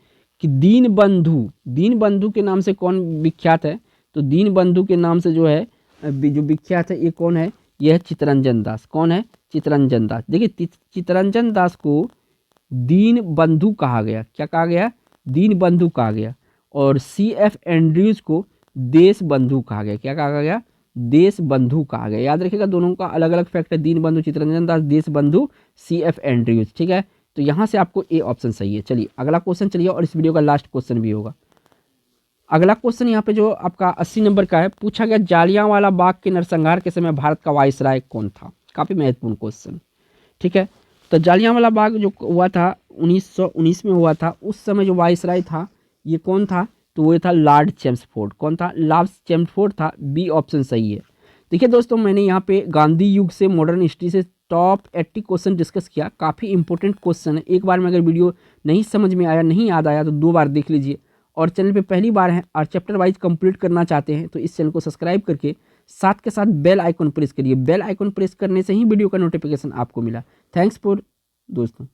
कि दीनबंधु के नाम से कौन विख्यात है। तो दीनबंधु के नाम से जो है जो विख्यात है ये कौन है? यह है चित्तरंजन दास। कौन है? चित्तरंजन दास। देखिए चित्तरंजन दास को दीनबंधु कहा गया। क्या कहा गया? दीनबंधु कहा गया। और CF एंड्रयूज को देश बंधु कहा गया। क्या कहा गया? देश बंधु कहा गया। याद रखिएगा दोनों का अलग अलग फैक्ट है। दीनबंधु चित्तरंजन दास, देश बंधु CF एंड्रयूज। ठीक है, तो यहाँ से आपको ए ऑप्शन सही है। चलिए अगला क्वेश्चन चलिए, और इस वीडियो का लास्ट क्वेश्चन भी होगा। अगला क्वेश्चन यहाँ पे जो आपका 80 नंबर का है। पूछा गया जालियांवाला बाग के नरसंहार के समय भारत का वायसराय कौन था। काफ़ी महत्वपूर्ण क्वेश्चन। ठीक है, तो जालियांवाला बाग जो हुआ था 1919 में हुआ था। उस समय जो वायसराय था ये कौन था? तो वो था लॉर्ड चेम्सफोर्ड। कौन था? लॉर्ड चेम्सफोर्ड था। बी ऑप्शन सही है। देखिए दोस्तों, मैंने यहाँ पे गांधी युग से मॉडर्न हिस्ट्री से टॉप 80 क्वेश्चन डिस्कस किया। काफ़ी इंपॉर्टेंट क्वेश्चन है। एक बार में अगर वीडियो नहीं समझ में आया, नहीं याद आया, तो 2 बार देख लीजिए। और चैनल पे पहली बार है और चैप्टर वाइज कंप्लीट करना चाहते हैं तो इस चैनल को सब्सक्राइब करके साथ के साथ बेल आइकन प्रेस करिए। बेल आइकन प्रेस करने से ही वीडियो का नोटिफिकेशन आपको मिला। थैंक्स फॉर दोस्तों।